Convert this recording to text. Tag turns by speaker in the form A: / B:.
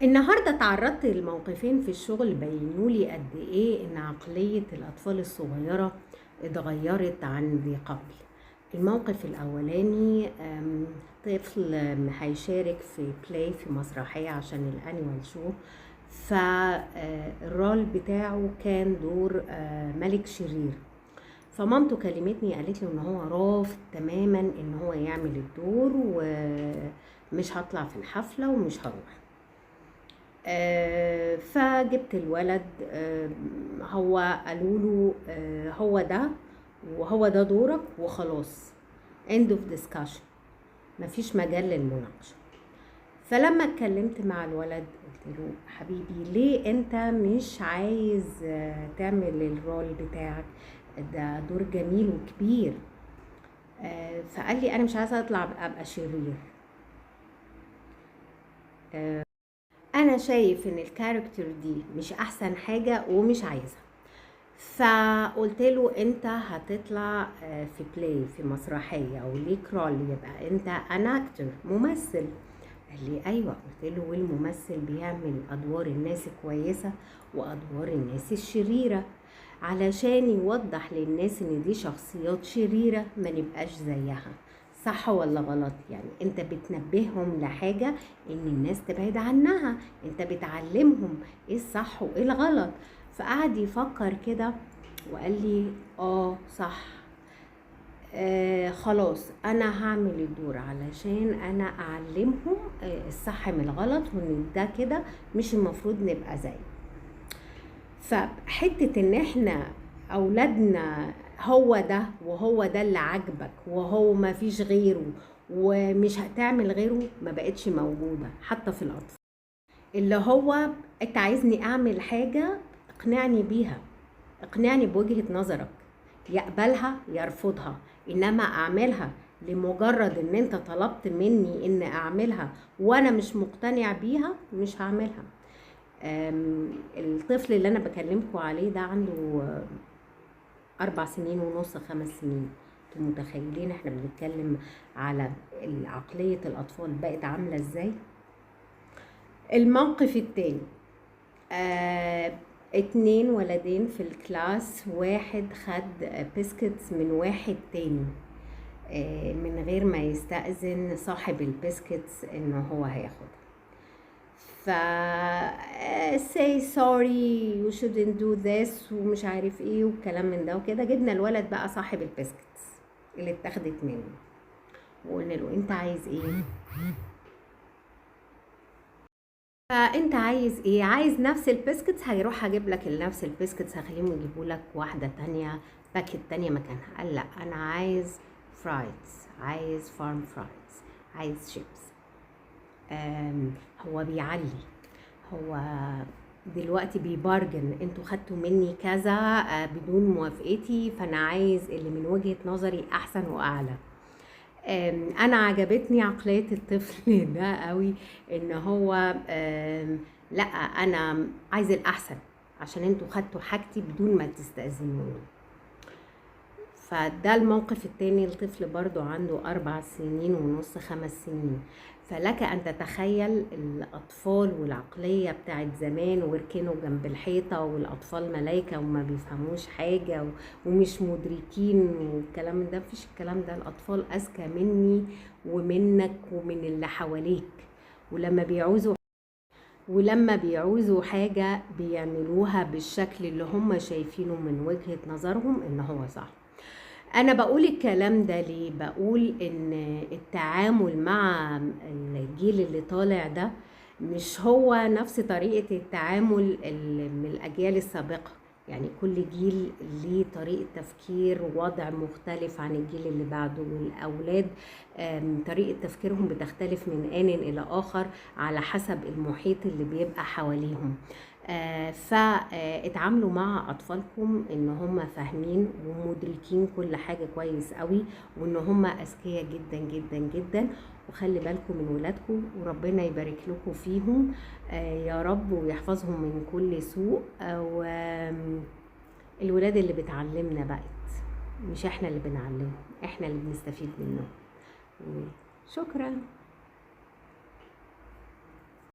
A: النهارده اتعرضت لموقفين في الشغل بينولي قد ايه ان عقلية الاطفال الصغيرة اتغيرت عن ذي قبل. الموقف الاولاني طفل هيشارك في بلاي في مسرحية عشان الانيوال شو. فالرول بتاعه كان دور ملك شرير. فمامته كلمتني قالت له ان هو رافض تماما ان هو يعمل الدور ومش هطلع في الحفلة ومش هروح. فجبت الولد. هو قالوا له هو ده وهو ده دورك وخلاص، end of discussion، مفيش مجال للمناقشة. فلما اتكلمت مع الولد قلت له حبيبي ليه انت مش عايز تعمل الرول بتاعك ده؟ دور جميل وكبير. فقال لي انا مش عايزه اطلع ابقى شرير. انا شايف ان الكاركتر دي مش احسن حاجة ومش عايزها. فقلت له انت هتطلع في بلاي في مسرحية وليك رول، يبقى انت ان اكتر ممثل. قال لي ايوه. قلت له والممثل بيعمل ادوار الناس كويسة وادوار الناس الشريرة علشان يوضح للناس ان دي شخصيات شريرة ما نبقاش زيها. صح ولا غلط؟ يعني انت بتنبههم لحاجة ان الناس تبعد عنها، انت بتعلمهم ايه الصح وايه الغلط. فقعد يفكر كده وقال لي صح. خلاص انا هعمل الدور علشان انا اعلمهم الصح من الغلط، وان ده كده مش المفروض نبقى زي. فحتة ان احنا اولادنا هو ده وهو ده اللي عاجبك وهو ما فيش غيره ومش هتعمل غيره، ما بقتش موجودة حتى في الاطفال. اللي هو انت عايزني اعمل حاجة اقنعني بيها، اقنعني بوجهة نظرك، يقبلها يرفضها. انما اعملها لمجرد ان انت طلبت مني ان اعملها وانا مش مقتنع بيها مش هعملها. الطفل اللي انا بكلمكم عليه ده عنده 4 سنين ونص 5 سنين. انتوا متخيلين احنا بنتكلم على عقلية الاطفال بقت عاملة ازاي؟ الموقف التاني، 2 ولدين في الكلاس، واحد خد بسكتس من واحد تاني من غير ما يستأذن صاحب البسكتس انه هو هياخدها. ف say sorry you shouldn't do this ومش عارف ايه والكلام من ده وكده. جبنا الولد بقى صاحب البسكتس اللي اتاخدت منه وقلنا له انت عايز ايه؟ فانت عايز ايه؟ عايز نفس البسكتس؟ هيروح هجيب لك نفس البسكتس، هخليهم يجيبوا لك واحده تانية باكت تانية مكانها. قال لا انا عايز فرايز، عايز فارم فرايز، عايز شيبس. هو بيعلي، هو دلوقتي بيبارجن، انتوا خدتوا مني كذا بدون موافقتي، فانا عايز اللي من وجهة نظري احسن واعلى. انا عجبتني عقلية الطفل ده قوي، ان هو لا انا عايز الاحسن عشان انتوا خدتوا حاجتي بدون ما تستأذنوني. فده الموقف التاني، الطفل برضو عنده 4 سنين ونص 5 سنين. فلك ان تتخيل الاطفال والعقلية بتاعت زمان، وركنوا جنب الحيطة والاطفال ملايكة وما بيفهموش حاجة ومش مدركين والكلام ده. مفيش الكلام ده، الاطفال اذكى مني ومنك ومن اللي حواليك، ولما بيعوزوا حاجة بيعملوها بالشكل اللي هم شايفينه من وجهة نظرهم ان هو صح. انا بقول الكلام ده ليه؟ بقول ان التعامل مع الجيل اللي طالع ده مش هو نفس طريقة التعامل من الاجيال السابقة. يعني كل جيل ليه طريقة تفكير ووضع مختلف عن الجيل اللي بعده، والاولاد طريقة تفكيرهم بتختلف من آن الى اخر على حسب المحيط اللي بيبقى حواليهم. فاتعاملوا مع اطفالكم ان هم فاهمين ومدركين كل حاجة كويس قوي، وان هم اذكياء جدا جدا جدا. وخلي بالكم من ولادكم وربنا يبارك لكم فيهم يا رب، ويحفظهم من كل سوء. الولاد اللي بتعلمنا بقت، مش احنا اللي بنعلمهم، احنا اللي بنستفيد منهم. شكرا.